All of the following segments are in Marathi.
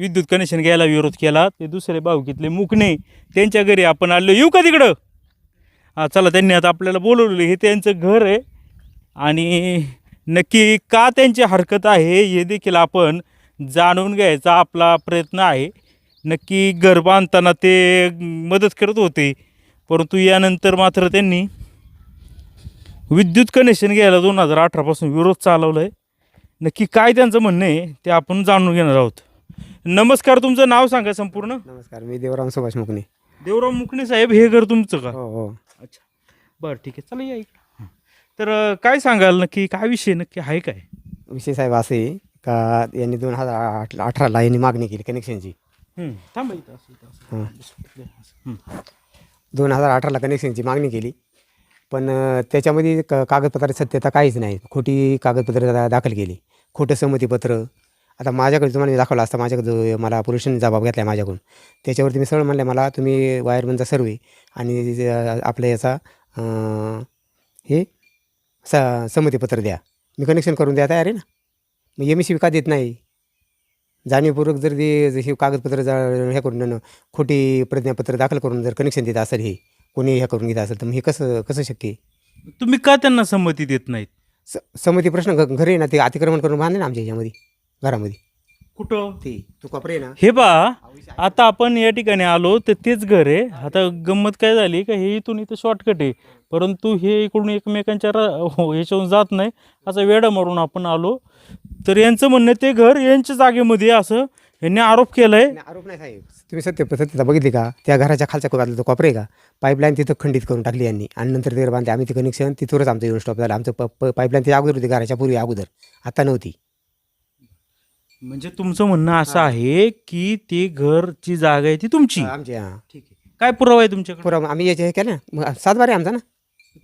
विद्युत कनेक्शन घ्यायला विरोध केला ते दुसरे भाऊकीतले मुकणे त्यांच्या घरी आपण आलो. येऊ का तिकडं? हां चला, त्यांनी आता आपल्याला बोलवलेलं. हे त्यांचं घर आहे आणि नक्की का त्यांची हरकत आहे हे देखील आपण जाणून घ्यायचा आपला प्रयत्न आहे. नक्की घर बांधताना ते मदत करत होते, परंतु यानंतर मात्र त्यांनी विद्युत कनेक्शन घ्यायला 2018पासून विरोध चालवला आहे. नक्की काय त्यांचं म्हणणं आहे ते आपण जाणून घेणार आहोत. नमस्कार, तुमचं नाव सांगा संपूर्ण. नमस्कार, मी देवराम सुभाष मुकणे. देवराम मुकणे साहेब, हे घर तुमचं का? हो हो. अच्छा, बरं ठीक आहे, चला या इकडं. तर काय सांगाल, नक्की काय विषय नक्की आहे काय? विषय साहेब असे आहे का यांनी 2018ला यांनी मागणी केली कनेक्शनची. थांबा इथं असं. 2018ला कनेक्शनची मागणी केली, पण त्याच्यामध्ये कागदपत्राची सत्यता काहीच नाही. खोटी कागदपत्र दाखल केली, खोटं संमतीपत्र. आता माझ्याकडे तुम्हाला दाखवलं असतं, माझ्याकडे मला पुरुषांनी जबाब घेतला माझ्याकडून. त्याच्यावरती मी सरळ म्हणलं मला तुम्ही वायरमनचा सर्वे आणि आपल्या याचा हे संमतीपत्र द्या, मी कनेक्शन करून द्या तयार आहे ना. मग MSC का देत नाही? जाणीवपूर्वक जर हे कागदपत्र हे करून खोटी प्रतिज्ञापत्र दाखल करून जर कनेक्शन देत असेल, हे कोणी हे करून घेत असेल, तर मग हे कसं शक्य आहे? तुम्ही का त्यांना संमती देत नाहीत? संमती प्रश्न घरी ना, ते अतिक्रमण करून बांधले ना आमच्या ह्याच्यामध्ये घरामध्ये. कुठं ते तू कपडे ना. हे पहा, आता आपण या ठिकाणी आलो तर तेच घर आहे. आता गंमत काय झाली का, हे इथून इथं शॉर्टकट आहे, परंतु हे इकडून एकमेकांच्या ह्याच्यावरून जात नाही. असा वेडा मारून आपण आलो. तर यांचं म्हणणं ते घर यांच्या जागेमध्ये असं यांनी आरोप केलाय. आरोप नाही साहेब, तुम्ही सत्यता बघितली का? त्या घराच्या खालच्या कोपऱ्यातला तो कोपरे का, पाईपलाईन तिथं खंडित करून टाकली यांनी आणि नंतर ते बांधले. आम्ही ते कनेक्शन तिथूनच आमचं येऊन स्टॉप झालं. आमचं पाईपलाईन ते अगोदर होती, घराच्या पूर्वी अगोदर, आता नव्हती. म्हणजे तुमचं म्हणणं असं आहे की ती घरची जागा आहे ती तुमची? आमची. हां ठीक आहे. काय पुरावा आहे तुमच्याकडे? पुरा आम्ही याचे हे केलं ना, 7 बारे आमचा ना.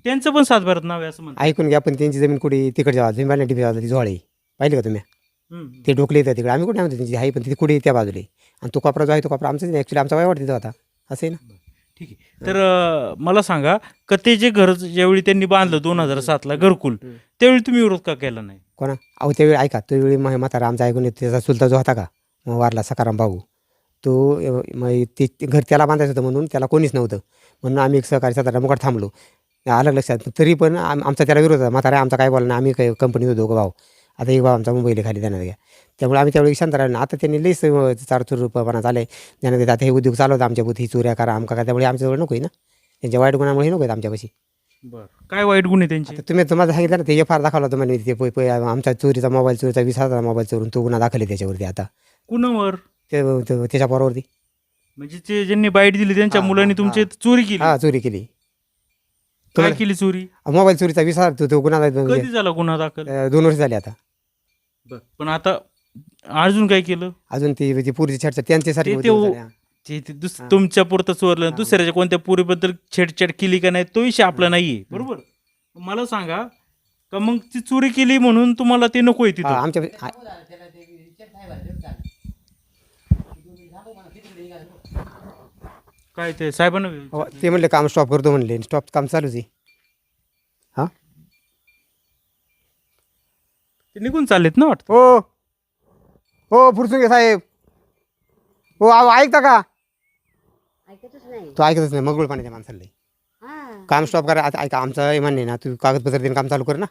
त्यांचं पण सातबाऱ्यात नाव आहे असं म्हणतात. ऐकून घ्या, पण त्यांची जमीन कुठे तिकडच्या बाजूला बांधली, ती बाजूला ती झोळे पाहिली का तुम्ही? ते डोकले येतात तिकडे. आम्ही कुठे आमचं त्यांची आहे, पण तिथे कुठे त्या बाजूला. आणि तो कपडा जो आहे तो कपडा आमचाच नाही, ॲक्च्युली आमचा वाईट तिथं होता, असं आहे ना. ठीक आहे. तर मला सांगा, का ते जे घर ज्यावेळी त्यांनी बांधलं 2007ला घरकुल, त्यावेळी तुम्ही विरोध का केला नाही? कोणा? अहो त्यावेळी ऐका, त्यावेळी म्हातारा आमचा ऐकून त्याचा चुलता जो होता का वारला सकाराम भाऊ, तो मग ते घर त्याला बांधायचं होतं म्हणून त्याला कोणीच नव्हतं, म्हणून आम्ही एक सहकारी सातारा मुखात थांबलो. अलग लक्षात, तरी पण आमचा त्याला विरोध होता. म्हातारा आमचा काय बोलला नाही, आम्ही काही कंपनीत होतो भाऊ. आता एक भाऊ आमचा मुंबईला खाली देण्यात घ्या, त्यामुळे आम्ही त्यावेळी शांत राहिलो. आता त्यांनी लईच चारचूरपणा चालय देण्यात घेत. आता हे उद्योग चालवतात आमच्या बुद्धी चोऱ्या करा आमका का, त्यामुळे आमच्याजवळ नको आहे ना. त्यांच्या वाईट गुणामुळे नको आहेत आमच्यापाशी. बरं, काय वाईट गुण आहे त्यांचे? आता तुम्हाला सांगितलं ना, ते FR दाखवला होता म्हणजे ते आमच्या चोरीचा मोबाईल चोरीचा 20,000 मोबाईल चोरून तो गुन्हा दाखल आहे त्याच्यावरती. आता कुणावर? त्याच्या पोरावरती. म्हणजे ते ज्यांनी बाईट दिली त्यांच्या मुलांनी तुमची चोरी केली? हां, चोरी केली. काय केली चोरी? मोबाईल चोरीचा 20,000 तो गुन्हा कधी झाला गुन्हा दाखल? 2 वर्ष झाले आता. पण आता अजून काय केलं? अजून ती पुरीची चर्चा त्यांच्यासाठी तुमच्या पुरतं चोरलं, दुसऱ्याच्या कोणत्या पुरीबद्दल छेडछाड केली का नाही तो विषय आपला नाहीये, बरोबर? मला सांगा, का मग ती चोरी केली म्हणून तुम्हाला ते नकोय तिथं? आमच्या काय ते साहेबांना ते म्हणले काम स्टॉप करतो म्हणले, स्टॉप काम चालूच आहे. हां, ते निघून चाललेत ना वाटतं. हो हो फुरसुंगे साहेब, हो ऐकता का? तो ऐकतच नाही, मगुळ पाण्याच्या माणसाला काम स्टॉप करा. आता ऐका, आमचं हे म्हणणे ना, तू कागदपत्र देऊन काम चालू कर ना.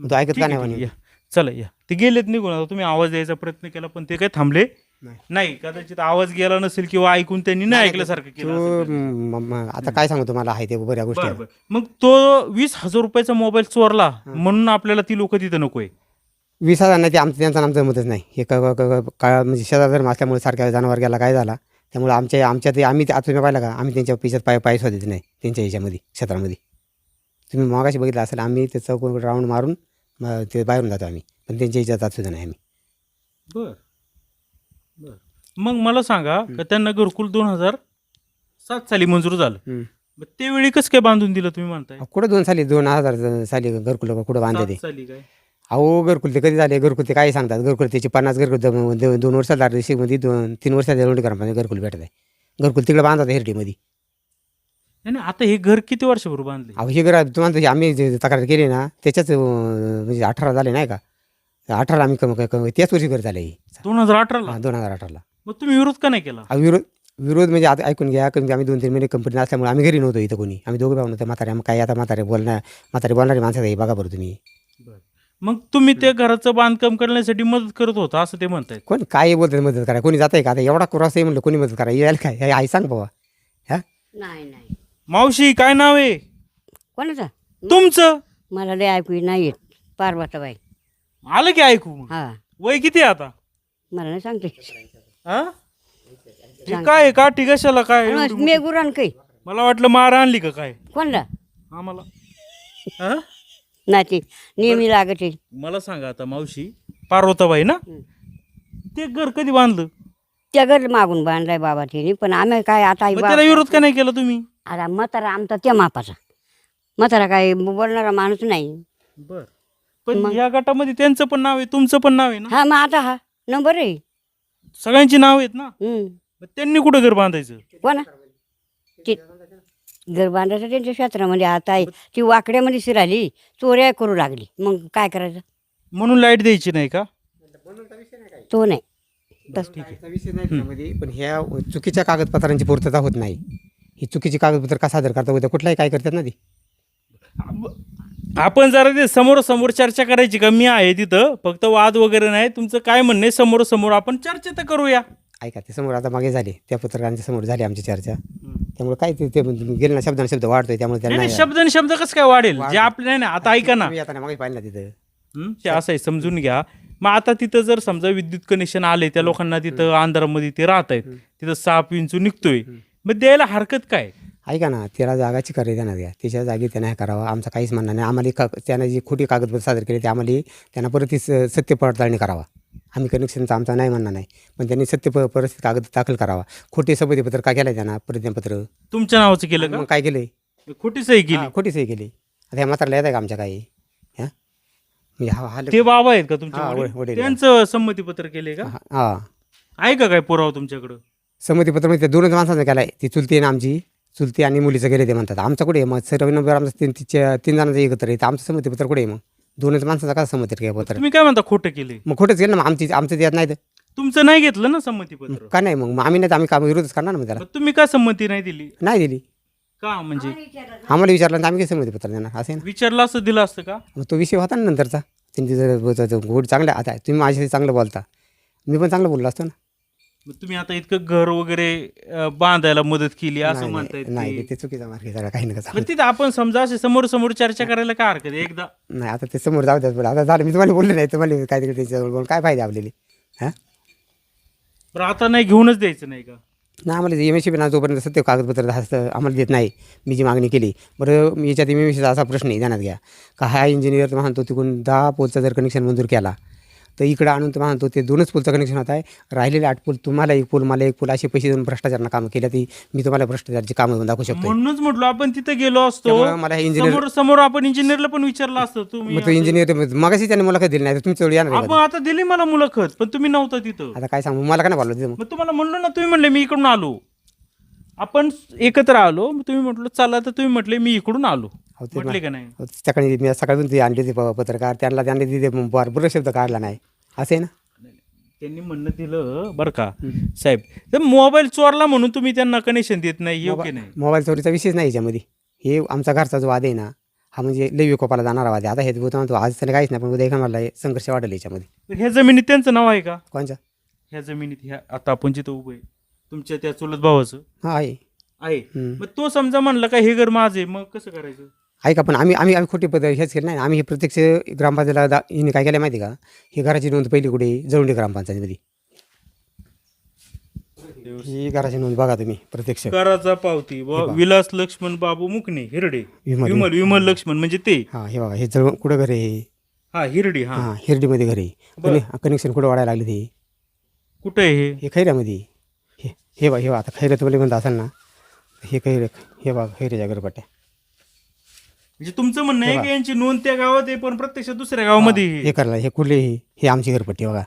तो ऐकत का नाही म्हणे. चला या, ते गेलेत निघून. आता तुम्ही आवाज द्यायचा प्रयत्न केला पण ते काय थांबले नाही. कदाचित आवाज गेला नसेल किंवा ऐकून त्यांनी नाही ऐकल्यासारखं केलं. आता काय सांगू तुम्हाला, आहे ते बऱ्या गोष्टी. मग तो 20,000 रुपयाचा मोबाईल चोरला म्हणून आपल्याला ती लोक तिथं नकोय? 20,000 नाही, ते त्यांचं नाम जमतच नाही. हे काळ म्हणजे शेजार धर्म असल्यामुळे सारख्या जनावर गेला काय झाला, त्यामुळे आमच्या ते आम्ही आता तुम्ही पाहिलं का, आम्ही त्यांच्या पिशात पाय शोधायचे नाही त्यांच्या ह्याच्यामध्ये क्षेत्रामध्ये. तुम्ही मागाशी बघितलं असेल, आम्ही ते चौकोन राऊंड मारून ते बाहेरून जातो आम्ही, पण त्यांच्या ह्याच्यात सुद्धा नाही आम्ही. बर बर. मग मला सांगा, का त्यांना घरकुल 2007 साली मंजूर झालं, मग त्यावेळी कसं काय बांधून दिलं तुम्ही म्हणताय? कुठं 2000 साली घरकुल कुठं बांधले ते? साली काय? अहो घरकुल ते कधी झाले? घरकुल ते काय सांगतात, घरकुल त्याचे 50 घरकुल 2 वर्षाला मध्ये 3 वर्षाच्या लोणीकरांमध्ये घरकुल भेटत आहे. घरकुल तिकडे बांधतात हेरडीमध्ये. नाही, आता हे घर किती वर्षापूर्वी बांधले? अहो हे घर तुम्हाला आम्ही जे तक्रार केली ना त्याच्याच म्हणजे 18 झाले नाही का, 18 आम्ही त्याच वर्षी घर झाले. 2018ला? 2018ला. मग तुम्ही विरोध का नाही केला? विरोध विरोध म्हणजे आता ऐकून घ्या, कमी आम्ही 2-3 महिने कंपनी असल्यामुळे आम्ही घरी नव्हतो इथं कोणी. आम्ही दोघं भाऊ नव्हतो. म्हातारे काय आता म्हातारे बोलणारी माणसं आहे, बघा बरं तुम्ही. मग तुम्ही त्या घराचं बांधकाम करण्यासाठी मदत करत होता असं ते म्हणतायत. कोणी काय बोलतात मदत करा, कोणी जात आहे का? आता एवढा क्रॉस आहे म्हणलं कोणी मदत करा, यायला काय हे आई सांग बाबा. हां नाही नाही मावशी काय नाव आहे कोणाचा तुमचं? मला लय ऐकू नाही येत. पार्वताबाई. आलं की ऐकू मग. हा वय किती आहे आता? मला नाही सांगते. हा? हे काय आहे? काठी कशाला काय एवढी मोठी? मी गुरान काही मला वाटलं मार आणली का काय कोणला आम्हाला. हा? नाही ते नेहमी लागते. मला सांगा आता मावशी, पार्वताबाई ना, ते घर कधी बांधलं? त्या घर मागून बांधलाय बाबा तिने, पण आम्ही काय आता आई मग त्याला विरोध का नाही केला तुम्ही? आता म्हातारा आमचा त्या मापाचा म्हातारा काय बोलणारा माणूस नाही. बर, पण या गटामध्ये त्यांचं पण नाव आहे, तुमचं पण नाव आहे ना? हा मग आता हा नंबर आहे. सगळ्यांची नाव आहेत ना? हम्म. मग त्यांनी कुठं घर बांधायचं? कोणा ते घर बांधायचं त्यांच्या क्षेत्रामध्ये. आता आहे ती वाकड्यामध्ये शिराली, चोऱ्या करू लागली, मग काय करायचं? म्हणून लाईट द्यायची नाही का? तो नाही काहीचा विषय नाही त्यामध्ये, पण ह्या चुकीच्या कागदपत्रांची पूर्तता होत नाही. ही चुकीची कागदपत्र का सादर करता होत्या, कुठलाही काय करतात ना ती. आपण जरा ते समोरासमोर चर्चा करायची का? मी आहे तिथं, फक्त वाद वगैरे नाही. तुमचं काय म्हणणं आहे समोरासमोर आपण चर्चा तर करूया. ऐका, ते समोर आता मागे झाले, त्या पत्रकारांच्या समोर झाली आमची चर्चा. त्यामुळे काय ते गेले ना, शब्दाने शब्द वाढतोय, त्यामुळे नाही, त्यांना नाही, शब्द आणि शब्द कसं काय वाढेल? जे आपले नाही ना, आता ऐका ना, तुम्ही आता मागे पाहिलं ना तिथं. ते असं आहे, समजून घ्या. मग आता तिथं जर समजा विद्युत कनेक्शन आले, त्या लोकांना तिथं अंधारामध्ये ते राहत आहेत, तिथं साप विंचू निघतोय, मग द्यायला हरकत काय? ऐका ना, त्याला जागाची कार्य देणार द्या, त्याच्या जागी त्यांना हे करावं, आमचं काहीच म्हणणं नाही. आम्हाला त्यानं जी खोटी कागदपत्र सादर केली ते आम्हाला त्यांना परत ती सत्य पडताळणी करावा. आम्ही कनेक्शनचा आमचा नाही म्हणणं नाही, पण त्यांनी सत्य परिस्थिती कागद दाखल करावा. खोटे संमतीपत्र का केलं त्यांना, प्रतिज्ञापत्र तुमच्या नावाचं केलं मग का? काय केलंय? खोटी सही केली? खोटी सही केली. आता ह्या म्हातारला येत आहे का आमच्या काही? हां म्हणजे हा ते बाबा आहेत का हा, तुमच्या? वडील. त्यांचं संमतीपत्र केले का? हां आहे का काय पुरावा तुमच्याकडं? संमतीपत्र म्हणजे त्या 2च माणसांचं केलं आहे. ती चुलती आहे ना आमची, चुलती आणि मुलीचं गेले ते म्हणतात. आमचं कुठे आहे मग? सर्व नंबर आमचं 3 जणांचं एकत्र आहे, तर आमचं संमतीपत्र कुठे आहे मग? 2च माणसाचं का संमती पत्र? तुम्ही काय म्हणता खोटं केले? मग खोटंच केलं ना, आमचं त्यात नाही तर तुमचं नाही घेतलं ना संमतीपत्र? का नाही? मग आम्ही नाही तर आम्ही काम विरोधच करणार ना मग त्याला. मग तुम्ही का संमती नाही दिली? नाही दिली. का म्हणजे आम्हाला विचारलं तर आम्ही काही संमतीपत्र देणार असं आहे ना. विचारलं असं दिलं असतं का? मग तो विषय होता ना नंतरचा. त्यांची जर गोड चांगल्या आता तुम्ही माझ्याशी चांगलं बोलता, मी पण चांगलं बोललो असतो ना. मग तुम्ही आता इतकं घर वगैरे बांधायला मदत केली असं म्हणताय नाही ते. ते चुकीचा मार्ग आहे सगळा, काही नका सांगू. मग तिथं आपण समजा असे समोर समोर चर्चा करायला काय हरकत आहे? एकदा नाही आता ते समोर जाऊ द्यात. आता झालं, मी तुम्हाला बोलले नाही, तुम्हाला काय तिकडे त्याच्याजवळ बोलून काय फायदा आपल्याला? हां बरं, आता नाही घेऊनच द्यायचं नाही का? नाही, आम्हाला MSCB ना जोपर्यंत सत्य कागदपत्र आम्हाला देत नाही, मी जी मागणी केली. बरं, मी याच्यात MSCBचा असा प्रश्न आहे, ध्यानात घ्या का हा इंजिनियर म्हणतो तिकडून 10 पोलचा जर कनेक्शन मंजूर केला, तर इकडं आणून तो म्हणतो ते 2च पोलचं कनेक्शन होत आहे, राहिलेले 8 पोल तुम्हाला 1 पोल मला 1 पोल, असे पैसे देऊन भ्रष्टाचारानं कामं केल्या. ती मी तुम्हाला भ्रष्टाचारची कामं दाखवू शकतो. म्हणूनच म्हटलं आपण तिथं गेलो असतो, त्यामुळे मला हे इंजिनियर समोर समोर आपण इंजिनियरला पण विचारलं असतं. तुम्ही मग तो इंजिनियर मगाशी त्याने मुलाखत दिली नाही, तर तुमच्याजवळ येणार आहे आपण का? आता दिली मला मुलाखत, पण तुम्ही नव्हता तिथं. आता काय सांगू, मला का नाही बोललो तिथं? मग तुम्हाला म्हणलो ना, तुम्ही म्हणले मी इकडून आलो, आपण एकत्र आलो. मग तुम्ही म्हटलं चला, तर तुम्ही म्हटले मी इकडून आलो, म्हटले का नाही? सकाळी मी सकाळून ती आणली ती पत्रकार, त्यांनी तिथे बरोबर शब्द काढला नाही, असं आहे ना. त्यांनी म्हणणं दिलं बरं का साहेब, तर मोबाईल चोरला म्हणून तुम्ही त्यांना कनेक्शन देत नाही, योग्य नाही. मोबाईल चोरीचा विषयच नाही याच्यामध्ये. हे आमचा घरचा जो वाद आहे ना, हा म्हणजे लई विकोपाला जाणारा वाद आहे. आता हे म्हणतो आज त्याला काहीच नाही, पण उद्या मला संघर्ष वाढेल याच्यामध्ये. तर ह्या जमिनीत त्यांचं नाव आहे का? कोणच्या? ह्या जमिनीत ह्या आता आपण जिथं उभं आहे, तुमच्या त्या चुलत भावाचं हां आहे. आहे. मग तो समजा म्हणला का हे घर माझं आहे, मग कसं करायचं? ऐका, पण आम्ही खोटी हेच केलं नाही. आम्ही हे प्रत्यक्ष ग्रामपंचायतीला हिने काय केलं माहिती का? ही घराची नोंद पहिली कुठे? जळुंडी ग्रामपंचायतीमध्ये. ही घराची नोंद बघा तुम्ही प्रत्यक्ष. कराचा पावती विलास लक्ष्मण बाबू मुकणे हिरडे, विमल लक्ष्मण म्हणजे ते. हां हे बघा, हे कुठं घर आहे? हा हिरडी. हा हां हिरडीमध्ये घर आहे. कनेक्शन कुठं वाढायला लागले ते? कुठं आहे हे? हे खैऱ्यामध्ये. हे बघा, हे बघा, आता खैऱ्या तुम्हाला म्हणता असाल ना, हे खैरे, हे बघा खैऱ्याच्या घरपट्ट्या. म्हणजे तुमचं म्हणणं आहे की यांची नोंद त्या गावात आहे, पण प्रत्यक्ष दुसऱ्या गावामध्ये हे करायला हे कुठले हे आमची घरपट्टी बघा,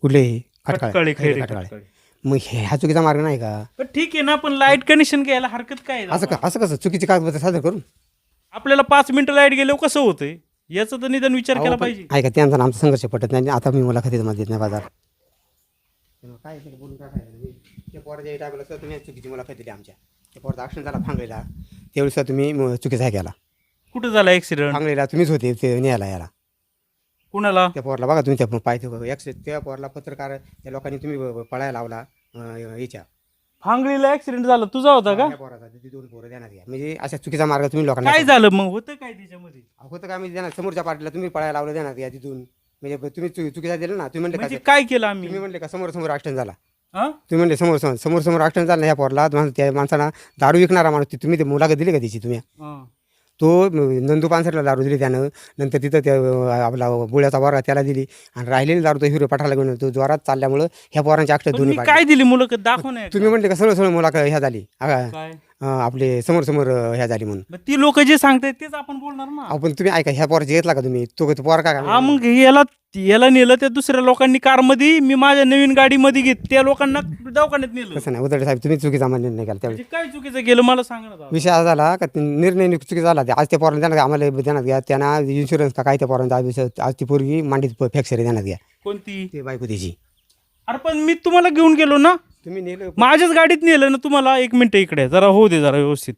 कुठले हे खटकाळे, खैरे, खटकाळे. खटकाळे. मग हा चुकीचा मार्ग नाही का? पण ठीक आहे ना, पण लाईट कनेक्शन घ्यायला हरकत काय आहे? असं कसं चुकीचे कागदपत्र सादर करून? आपल्याला 5 मिनिटं लाईट गेल्यावर कसं होतंय याचा तर निदान विचार केला पाहिजे. ऐका, त्यांचा आमचा संघर्ष पटत नाही. आता मी मुलाखतीत मध्ये देत नाही बाजार. काय बोलून काय फायदा नाही. त्या पोराच्या टायमाला सर तुम्ही चुकीची मुलाखत दिली आमच्या. त्या पोराचा ॲक्सिडेंट झाला फांगलेला, त्यावेळी सर तुम्ही चुकीचा हे केला. कुठं झाला ॲक्सिडेंट? फांगलेला तुम्हीच होते ते न्यायला याला. कुणाला? त्या पोरला बघा तुम्ही त्या पाहिजे ॲक्सिडेंट त्या पोरला पत्रकार त्या लोकांनी तुम्ही पळायला लावला याच्या फांगलीला ॲक्सिडेंट झाला तुझा होता का? त्या पोराचा ती 2 पोरं देण्यात घ्या म्हणजे अशा चुकीचा मार्ग तुम्ही लोकांना काय झालं मग? होतं काय त्याच्यामध्ये? होतं का आम्ही देणार समोरच्या पार्टीला तुम्ही पळायला लावलं देण्यात घ्या तिथून म्हणजे तुम्ही चुकीचा दिलं ना. तुम्ही म्हणले म्हणजे का काय केलं आम्ही? तुम्ही म्हणले का समोर ॲक्सिडेंट झाला. हा? तुम्ही म्हणले समोर ॲक्सिडेंट झाला ना ह्या पोरला त्या माणसाला दारू विकणारा माणूस तुम्ही ते मुलाखत दिली का त्याची तुम्ही? हा. तो नंदू पानसरला दारू दिली त्यानं. नंतर तिथं त्या आपला बुळ्याचा वर्ग त्याला दिली आणि राहिलेली दारू तो हिरो पाठाला घेऊन तो जोरात चालल्यामुळं ह्या पोरांच्या अक्षर पण दोन्ही मी पाडले. काय दिली मुलाखत? दाखव नाही. तुम्ही म्हणले का सरळ मुलाखत ह्या झाली काय? आपले समोर ह्या झाली म्हणून. मग ती लोक जे सांगतायत तेच आपण बोलणार ना. आपण तुम्ही ऐका ह्या पोराची घेतला का तुम्ही तो पोर का हा मग याला नेलं त्या दुसऱ्या लोकांनी कारमध्ये, मी माझ्या नवीन गाडीमध्ये घेत त्या लोकांना दवाखान्यात नेलं. कसं नाही उदळे साहेब तुम्ही चुकीचा निर्णय केला त्यावेळी. म्हणजे काय चुकीचं केलं मला सांगा ना दादा. विषय असा झाला का निर्णय चुकीचा झाला. आज त्या पोरांना देण्यात आम्हाला देण्यात घ्या त्यांना इन्शुरन्स का काय त्या पोरांचा आज ती पोरगी मांडीत फ्रॅक्चर देण्यात घ्या कोणती? ते बायको त्याची. अरे पण मी तुम्हाला घेऊन गेलो ना, तुम्ही नेलं माझ्याच गाडीत नेलं ना तुम्हाला. एक मिनिट इकडे जरा होऊ दे जरा व्यवस्थित.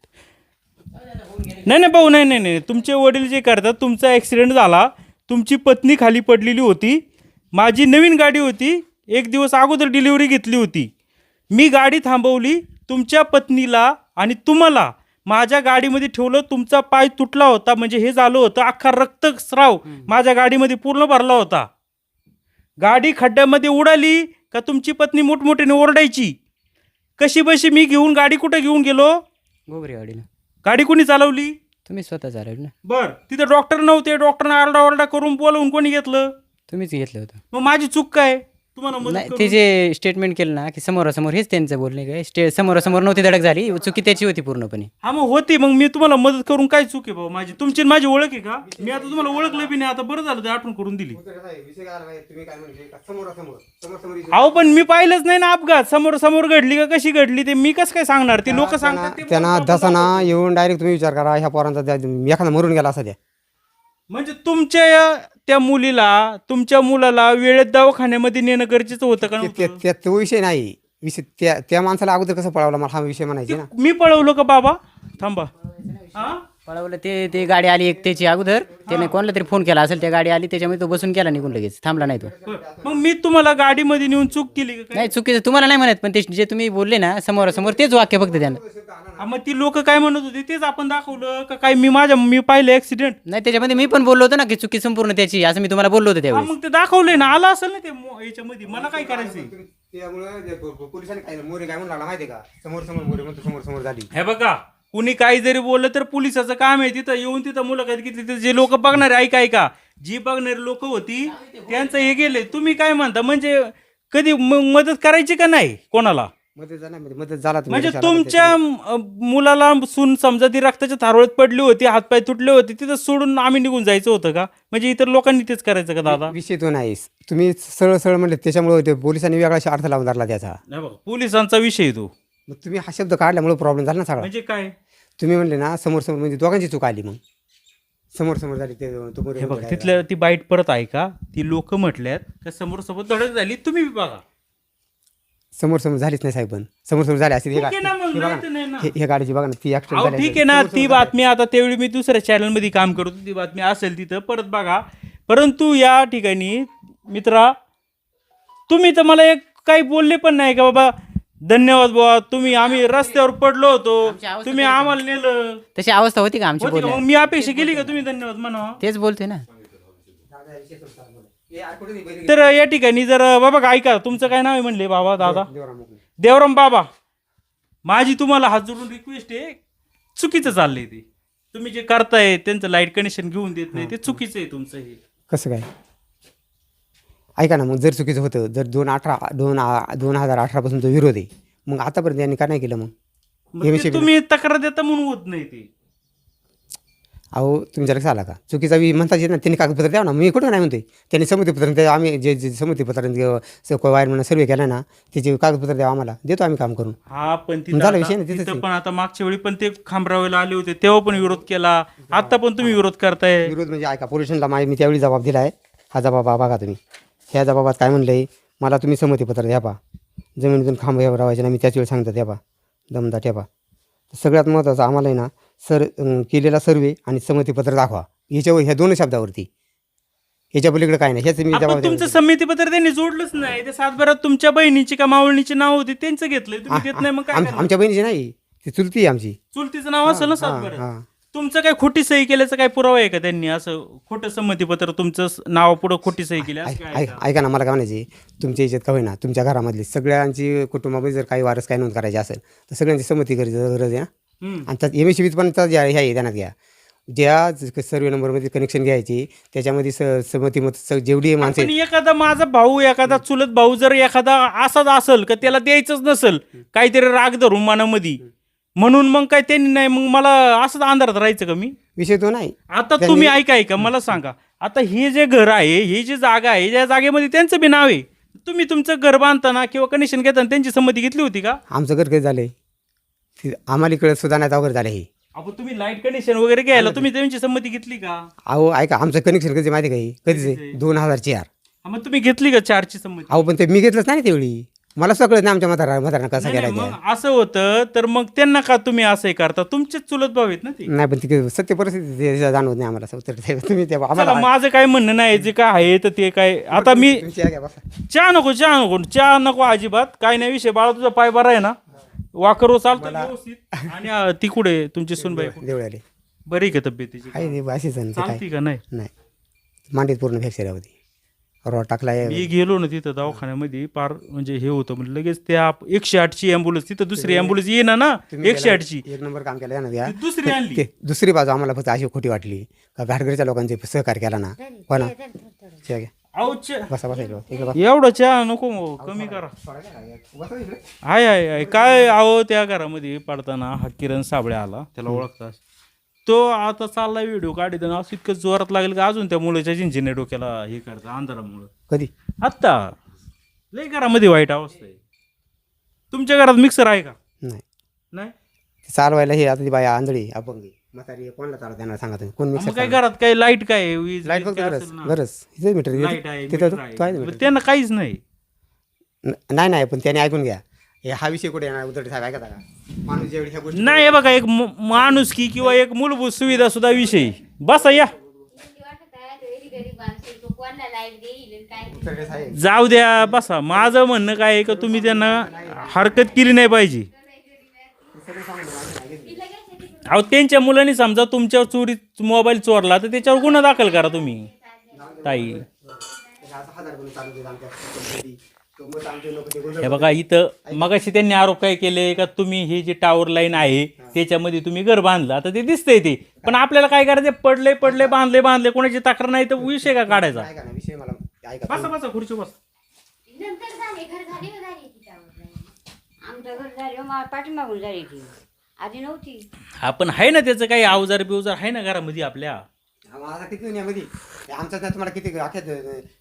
नाही भाऊ, नाही तुमचे वडील जे करतात, तुमचा ॲक्सिडेंट झाला, तुमची पत्नी खाली पडलेली होती, माझी नवीन गाडी होती, 1 दिवस अगोदर डिलिव्हरी घेतली होती, मी गाडी थांबवली, तुमच्या पत्नीला आणि तुम्हाला माझ्या गाडीमध्ये ठेवलं, तुमचा पाय तुटला होता, म्हणजे हे झालं होतं, अख्खा रक्तस्राव माझ्या गाडीमध्ये पूर्ण भरला होता. गाडी खड्ड्यामध्ये उडाली का तुमची पत्नी मोठमोठ्याने ओरडायची. कशी बशी मी घेऊन गाडी कुठं घेऊन गेलो? गोबरी गाडीला. गाडी कोणी चालवली? तुम्ही स्वतः चालवलं ना. बर, तिथे डॉक्टर नव्हते, डॉक्टरने आरडाओरडा करून बोलवून कोणी घेतलं? तुम्हीच घेतलं होतं. मग माझी चूक काय? तुम्हाला मदत नाही, करून- ते जे स्टेटमेंट केलं ना की समोरासमोर, हेच त्यांचं बोलणे काय समोरासमोर नव्हती धडक झाली, चुकी त्याची होती पूर्णपणे. हा मग होती, मग मी तुम्हाला मदत करून काय चूक आहे भाऊ माझी? तुमची आणि माझी ओळख आहे का? मी आता तुम्हाला ओळखलं बी नाही, आता बरं झालं ते आठवण करून दिली. विषय काय झाला तुम्ही काय म्हणले समोर अहो पण मी पाहिलंच नाही ना अपघात, समोर घडली का कशी घडली ते मी कसं काय सांगणार? ते लोक सांगतात ते त्यांना बोलतात, आपण दसाना दाखवतो. येऊन डायरेक्ट तुम्ही विचार करा ह्या पोरांचा एखादा मरून गेला असा द्या. म्हणजे तुमच्या त्या मुलीला, तुमच्या मुलाला वेळेत दवाखान्यामध्ये नेणं गरजेचं होतं का नव्हतं? तो विषय नाही. विषय त्या माणसाला अगोदर कसं पळावला मला हा विषय म्हणायचे ना. मी पळवलं का बाबा? थांबा. हा? पळवलं ते गाडी आली एक त्याची अगोदर, त्याने कोणाला तरी फोन केला असेल, त्या गाडी आली, त्याच्यामुळे तो बसून गेला निघून लगेच, थांबला नाही तो. मग मी तुम्हाला गाडीमध्ये नेऊन चूक केली का काय? नाही, चुकीचं तुम्हाला नाही म्हणत, पण ते जे तुम्ही बोलले ना समोरासमोर तेच वाक्य फक्त त्यानं. हा, मग ती लोक काय म्हणत होती तेच आपण दाखवलं का काय? मी पाहिलं ऍक्सिडेंट. नाही, त्याच्यामध्ये मी पण बोललो होतो ना की चुकी संपूर्ण त्याची, असं मी तुम्हाला बोललो होतो त्यावेळेस. मग ते दाखवलंय ना, आला असेल ना ते याच्यामध्ये. मला काय करायचंय? त्यामुळे पोलिसांनी काय मोरे काय म्हणून लागला माहितीये का? समोर मोरे म्हणतो समोर झाली. हे बघा, कुणी काही जरी बोललं तर पोलिसाचं काम आहे तिथं येऊन तिथं मुलाखत घेतली. तिथं जे लोक बघणारे, ऐका जी बघणारी लोक होती त्यांचं हे गेले. तुम्ही काय म्हणता? म्हणजे कधी मदत करायची का नाही कोणाला? मदत झाला तुम्ही म्हणजे कशाला तुमच्या मुलाला सून समजा ती रक्ताच्या थारोळ्यात पडली होती, हातपाय तुटले होते, तिथं सोडून आम्ही निघून जायचं होतं का? म्हणजे इतर लोकांनी तेच करायचं का दादा? विषय तो नाही. तुम्ही सरळ म्हणले त्याच्यामुळे ते पोलिसांनी वेगळा अर्थ लावून धरला त्याचा. नाही बघा, पोलिसांचा विषय आहे तो. मग तुम्ही हा शब्द काढल्यामुळे प्रॉब्लेम झाला ना सगळा. म्हणजे काय? तुम्ही म्हणले ना समोर म्हणजे दोघांची चूक आली. मग समोर झाली ते तो मोरे हे बघा, म्हणतो तिथल्या ती बाईट परत आहे का? ती लोक म्हटल्यात का समोर धडक झाली, तुम्ही बघा. समोर झालीच नाही साहेब. पण समोर झाली असती ठीक आहे ना, मग नाही तर नाही ना. हे गाडीची बघा ना ती ऍक्सिडेंट अहो, झाली. ठीक आहे ना, ती बातमी आता त्यावेळी मी दुसऱ्या चॅनलमध्ये काम करतो, ती बातमी असेल तिथं परत बघा. परंतु या ठिकाणी मित्रा, तुम्ही तर मला एक काही बोलले पण नाही का बाबा धन्यवाद बाबा, तुम्ही आम्ही रस्त्यावर पडलो होतो, तुम्ही आम्हाला नेलं. तशी अवस्था होती का आमची होती का? बोलण्या? मग मी अपेक्षा केली का तुम्ही धन्यवाद म्हणा? तेच बोलतोय ना. तर या ठिकाणी जर बाबा ऐका, तुमचं काय नाव आहे म्हणले बाबा? दादा देवराम बाबा, माझी तुम्हाला हात जोडून रिक्वेस्ट आहे, चुकीचं चाललंय ते. तुम्ही जे करताय त्यांचं लाईट कनेक्शन घेऊन देत नाही, ते चुकीचं आहे तुमचं हे. कसं काय? ऐका ना, मग जर चुकीचं होतं, जर 2018 पासून जो विरोध आहे, मग आतापर्यंत यांनी का नाही केलं? मग ते तुम्ही तक्रार देता म्हणून होत नाही ते. अहो तुमच्या लक्षात आला का? चुकीचा म्हणतात येत ना, त्यांनी कागदपत्र द्यावं ना. मी कुठं नाही म्हणतोय त्यांनी संमतीपत्र, आम्ही जे संमतीपत्र वायरमॅन सर्वे केला ना, त्याचे कागदपत्र द्यावं आम्हाला, देतो आम्ही काम करून. हा पण झाला विषय ना, तिथं पण आता मागच्या वेळी पण ते खांबरावेला आले होते तेव्हा पण विरोध केला, आता पण तुम्ही विरोध करताय. विरोध म्हणजे ऐका, पोलिसांना मी त्यावेळी जबाब दिला आहे. हा जबाब बघा तुम्ही. ह्या जबाबात काय म्हणलंय मला, तुम्ही संमतीपत्र द्या पा. जमिनीतून खांब रावायचे ना मी त्याच वेळी सांगतो त्या दमदा ठेपा. सगळ्यात महत्त्वाचं आम्हाला आहे ना केलेला सर्वे आणि संमतीपत्र दाखवा ह्या 2 शब्दावरती. ह्याच्या पलीकडे काय नाही. ह्याच मी आपण तुमचं संमतीपत्र त्यांनी जोडलंच नाही. ते सातबारात तुमच्या बहिणीची का मावळणीची नाव होती त्यांचं घेतलंय, तुम्ही देत नाही मग काय करणार? आमच्या बहिणीची नाही, ती चुलती आहे आमची. चुलतीचं नाव असेल ना हां, सातबारात. हां. तुमचं काय खोटी सही केल्याचं काय पुरावा आहे का? त्यांनी असं खोटं संमतीपत्र तुमचं नाव पुढं खोटी सही केली असं काय आहे का? ऐका ना, मला काय म्हणायचे, तुमच्या याच्यात का होईना तुमच्या घरामधली सगळ्यांची कुटुंबामध्ये जर काही वारस काय नोंद करायची असेल तर सगळ्यांची संमती गरज आहे ना. हम्म. आणि त्यात MSCB पण ह्या आहे ध्यानात घ्या. ज्या सर्वे नंबरमध्ये कनेक्शन घ्यायची त्याच्यामध्ये संमती मत जेवढी माणसं पण एखादा माझा भाऊ, एखादा चुलत भाऊ जर एखादा असाच असेल का त्याला द्यायचंच नसेल, काहीतरी राग धरून मनामध्ये, म्हणून मग काय त्यांनी नाही, मग मला असंच अंधारात राहायचं का मी? विषय तो नाही. आता तुम्ही ऐका मला सांगा, आता हे जे घर आहे, ही जी जागा आहे, या जागेमध्ये त्यांचं बी नाव आहे. तुम्ही तुमचं घर बांधताना किंवा कनेक्शन घेताना त्यांची संमती घेतली होती का? आमचं घर कधी झालंय आम्हाला इकडे सुधारण्यात अवघड झालं हे. आपण तुम्ही लाईट कनेक्शन वगैरे घ्यायला तुम्ही त्यांची संमती घेतली का? अहो ऐका, आमचं कनेक्शन कधी माहिती काही कधीच आहे 2004. मग तुम्ही घेतली का 4ची संमती? अहो पण ते मी घेतलंच नाही तेवढी, मला सगळं नाही आमच्या म्हातारा कसं नाही, करायचं. मग असं होतं तर मग त्यांना का तुम्ही असंही करता? तुमचेच चुलत भाऊ आहेत ना ते. नाही पण ती सत्य परिस्थिती जाणवत नाही आम्हाला. तुम्ही ते चला, आम्हाला माझं काय म्हणणं नाही, जे काय आहे तर ते काय. आता मी तुमची घ्या बसा. चहा नको अजिबात, काय नाही विषय. बाळा तुझा पाय बरा आहे ना? वाकरो चालतं व्यवस्थित? आणि ती कुठे तुमची सुनबाई? देवळाले बरी का तब्येतीची? आहे ते अशीच आहे ना, ते काय चालती का नाही? नाही. मांडीत पूर्ण फ्रॅक्चर होती, रॉड टाकलाय. मी गेलो ना तिथं दवाखान्यामध्ये, पार म्हणजे हे होतं म्हणजे लगेच त्या 108ची ॲम्ब्युलन्स, तिथं दुसरी ॲम्ब्युलन्स येईना ना 108ची, 1 नंबर काम केलं ना द्या. ती दुसरी आणली. ते दुसरी बाजू आम्हाला फक्त अशी खोटी वाटली का घाटघरच्या लोकांचे सहकार्य केला ना. हो ना, चहा घ्या. अहो, बसा बसा इकडे बसा. एवढं चहा नको कमी करा. आहे काय. अहो त्या घरामध्ये पडताना हा किरण साबळे आला, त्याला ओळखतास तो. आता चाललाय व्हिडिओ काढित, असं इतकं जोरात लागेल का अजून त्या मुलाच्या जिंजीने डोक्याला हे करतं अंधारामुळं. कधी आत्ता लय घरामध्ये वाईट अवस्था आहे. तुमच्या घरात मिक्सर आहे का? नाही नाही. चालवायला हे आता ती बाया आंधळी अपंगी म्हातारी कोणाला चालत त्यांना सांगा तुम्ही. कोण मग मिक्सर काय घरात काय लाईट काय आहे? वीज लाईट फक्त काय गरज असेल ना? गरज इथे मीटर लाईट आहे, तिथं मीटर तो आहे आहे. मीटर. त्यांना काहीच नाही. नाही नाही पण त्याने ऐकून घ्या, हे हा विषय कुठे येणार उद्धव साहेब ऐकता का? माणूस जेवढी ह्या गोष्टी नाही, हे बघा, एक माणुसकी किंवा एक मूलभूत सुविधा सुद्धा विषयी. बसा या, उद्धव साहेब जाऊ द्या, बसा. माझं म्हणणं काय आहे का तुम्ही त्यांना हरकत केली नाही पाहिजे. अहो त्यांच्या मुलांनी समजा तुमच्यावर चोरी मोबाईल चोरला तर त्याच्यावर गुन्हा दाखल करा तुम्ही ताई. हे बघा इथं मगाशी त्यांनी आरोप काय केले का तुम्ही हे जे टावर लाईन आहे त्याच्यामध्ये तुम्ही घर बांधलं. आता ते दिसतंय ते, पण आपल्याला काय करायचं? पडले बांधले कोणाची तक्रार नाही तर विषय का काढायचा? ऐका ना विषय मला ऐका. बसा खुर्ची बस. आमचं घर झालं पाठीमागून झाली ती, आधी नव्हती. आपण आहे ना त्याचं काही अवजार बिवजार आहे ना घरामध्ये आपल्या? माझा किती दुनियामध्ये आमचा तुम्हाला किती अख्यात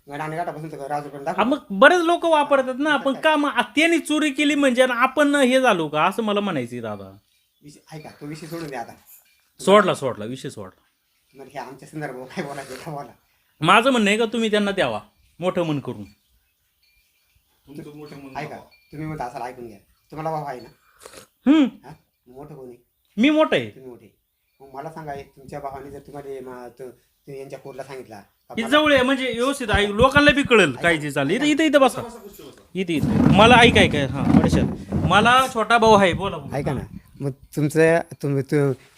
गडाने गाठापासून राजूकडे हा, दाखव. मग बरेच लोक वापरतात ना. आपण का मग त्यांनी चोरी केली म्हणजे आणि आपण हे झालो का असं मला म्हणायचं दादा. विषय ऐका, तो विषय सोडून द्या आता. सोडला विषय सोडला. मग हे आमच्या संदर्भात काय बोलायचं का बोला. माझं म्हणणं आहे का तुम्ही त्यांना द्यावा मोठं मन करून. ऐका तुम्ही म्हणता असाल ऐकून घ्या. तुम्हाला भाव आहे ना? हा मोठं कोणी? मी मोठं आहे. तुम्ही मोठे. मग मला सांगा तुमच्या भावाने जर तुम्हाला यांच्या कोरला सांगितला का हे जवळ आहे म्हणजे व्यवस्थित आहे, लोकांना बी कळेल काय जे चालेल. इथं बसा. इथे मला ऐकाय हां पडशात. मला छोटा भाऊ आहे, बोला. ऐका ना, मग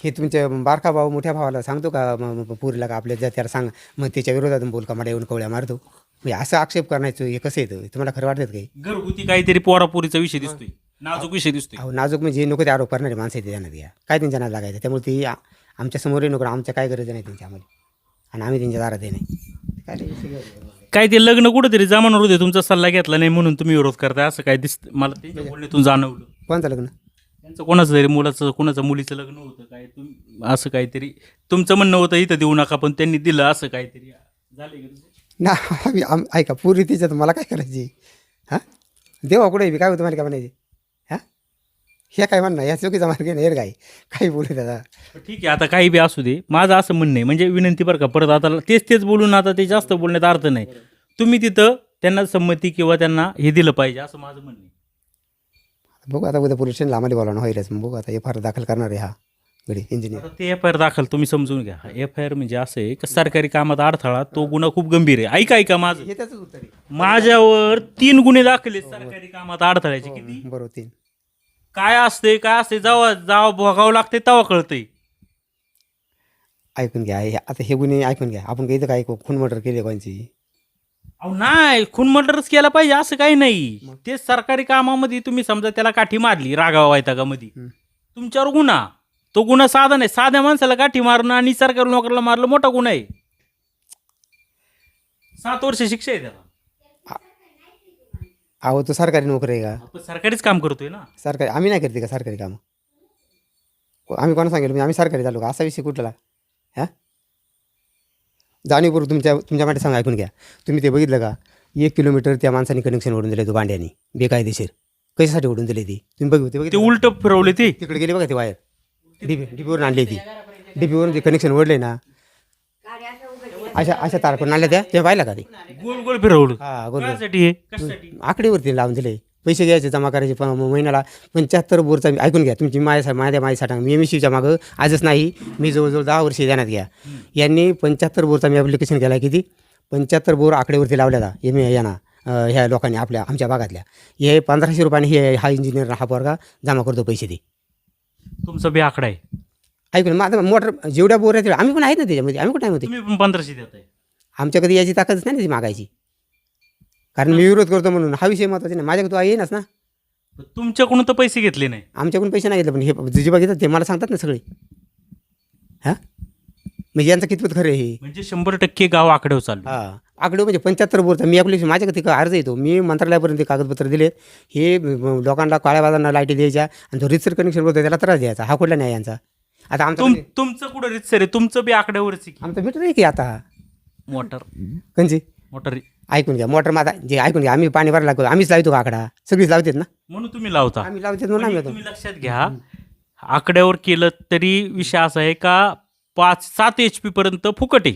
हे तुमच्या बारका भाऊ मोठ्या भावाला सांगतो का पुरीला का आपल्या त्याला सांग, मग त्याच्या विरोधात बोल का मला येऊन कवळ्या मारतो? म्हणजे असं आक्षेप करण्याचं हे कसं येतं? तुम्हाला खरं वाटतं काही? घरगुती काहीतरी पोरापोरीचा विषय दिसतोय, नाजूक विषय दिसतोय. अहो नाजूक म्हणजे नको ते आरोप करणारे माणसं येते त्यांना द्या. काय त्यांच्या नाद लागायचं? त्यामुळे ती आमच्या समोर नको, आमच्या काय गरज नाही त्यांच्यामध्ये, आणि आम्ही त्यांच्या दारात नाही. काय ते लग्न कुठेतरी जमानवर होते, तुमचा सल्ला घेतला नाही म्हणून तुम्ही विरोध करताय असं काय दिसतं मला त्यांच्या बोलण्यातून जाणवलं. कोणतं लग्न? त्यांचं कोणाचं तरी मुलाचं कोणाचं मुलीचं लग्न होतं काय, तुम्ही असं काहीतरी तुमचं म्हणणं होतं इथं देऊ नका, पण त्यांनी दिलं असं काहीतरी झालं ना. ऐका पूर्वी तिच्यात मला काय करायची? हां देवा कुठे बी काय होतं मला काय म्हणायचे? हां हे काय म्हणणं या चुकीचा मार्ग नाही काय काही बोलू दादा. ठीक आहे, आता काही बी असू दे. माझं असं म्हणणं आहे म्हणजे विनंती बरं का, परत आता तेच बोलून आता ते जास्त बोलण्यात अर्थ नाही. तुम्ही तिथं त्यांना संमती किंवा त्यांना हे दिलं पाहिजे असं माझं म्हणणं आहे. बघू आता उद्या पोलीस स्टेशनला आम्हाला बोलावणं होईलच, मग बघू आता FIR दाखल करणार आहे हा गडी इंजिनियर. आता ते FIR दाखल तुम्ही समजून घ्या. FIR म्हणजे असं आहे की सरकारी कामात अडथळा तो गुन्हा खूप गंभीर आहे. ऐका माझं, हे त्याचंच उत्तर आहे. माझ्यावर 3 गुन्हे दाखल आहेत सरकारी कामात अडथळ्याचे. किती बरोबर 3. काय असते जेव्हा भोगावं लागते तेव्हा कळतंय. ऐकून घ्या आता हे गुन्हे ऐकून घ्या. आपण काही इथं काय खून मर्डर केले कोणची? अहो नाही, खून मर्डरच केला पाहिजे असं काही नाही. ते सरकारी कामामध्ये तुम्ही समजा त्याला काठी मारली रागावा वैतागामध्ये, तुमच्यावर गुन्हा. तो गुन्हा साधा नाही. साध्या माणसाला काठी मारणं आणि सरकारी नोकरीला मारलं मोठा गुन्हा आहे. 7 वर्ष शिक्षा आहे त्याला. अहो तो सरकारी नोकरी आहे का? आपण सरकारीच काम करतोय ना. सरकारी आम्ही नाही करते का सरकारी कामं? आम्ही कोणा सांगितलं आम्ही सरकारी चालू का? असा विषय कुठला? हां, जाणीवपूर्वक तुमच्या માટે सांगा. ऐकून घ्या. तुम्ही ते बघितलं का 1 किलोमीटर त्या माणसाने कनेक्शन ओढून दिले तो बांड्यानी बेकायदेशीर. कशासाठी ओढून दिले ती तुम्ही ते बघितलं? उलट फिरवले ते. तिकडे गेले बघा ते वायर डीपीवरून आणली ती. डीपीवरून ते कनेक्शन ओढले ना, अशा तार करून आणल्या त्या पाहिलं का ते? गोल गोल फिरवलं. हां, गोल कशासाठी आहे? कशासाठी? आकडेवरती लावून दिले. पैसे घ्यायचे जमा करायचे महिन्याला 75 बोरचा. ऐकून घ्या तुमची माझ्यासाठी मी MSCच्या मागं आजच नाही, मी जवळजवळ 10 वर्षे देण्यात घ्या. यांनी 75 बोरचा मी ॲप्लिकेशन केला. किती 75 बोर आकडेवरती लावल्या यांना ह्या लोकांनी आमच्या भागातल्या. हे 1500 रुपयाने हा इंजिनियर हा पोरगा जमा करतो पैसे ते. तुमचा बी आकडा आहे. ऐकून मग आता मोटर जेवढ्या बोर आहेत आम्ही पण आहेत ना त्याच्यामध्ये. आम्ही कुठे आहे? तुम्ही पण 1500 देताय. आमच्याकडे याची ताकदच नाही ना ती मागायची. कारण मी विरोध करतो म्हणून हा विषय महत्त्वाचा नाही. माझ्याकडे तो येईनच ना. तुमच्याकडून तर पैसे घेतले नाही. आमच्याकडून पैसे नाही घेतले, पण हे जे बघितलं ते मला सांगतात ना सगळे. हां, म्हणजे यांचं कितपत खरं आहे हे? म्हणजे 100% गाव आकड्यावर चालू. हां, आकडे म्हणजे 75 बोरचा मी ॲप्लिकेशन माझ्याकडे ते अर्ज येतो. मी मंत्रालयापर्यंत ते कागदपत्र दिलेत. हे लोकांना काळ्या बाजारांना लाईटी द्यायच्या आणि जो रितसर कनेक्शन होतं त्याला त्रास द्यायचा. हा कुठला नाही यांचा. आता तुमचं कुठं रितसर आहे? तुमचं बी आकड्यावरच आहे की. आमचं मीटर आहे की आता मोटर कंची. मोटर ऐकून घ्या. मोटर माझा जे ऐकून घ्या. आम्ही पाणी भरायला लागतो. आम्हीच लावतो का आकडा? सगळीच लावतात ना. म्हणून तुम्ही लावता. आम्ही लावतात म्हणून आम्ही म्हणजे लावतो. तुम्ही लक्षात घ्या, आकड्यावर केलं तरी विषय असा आहे का 5-7 HP पर्यंत फुकट आहे.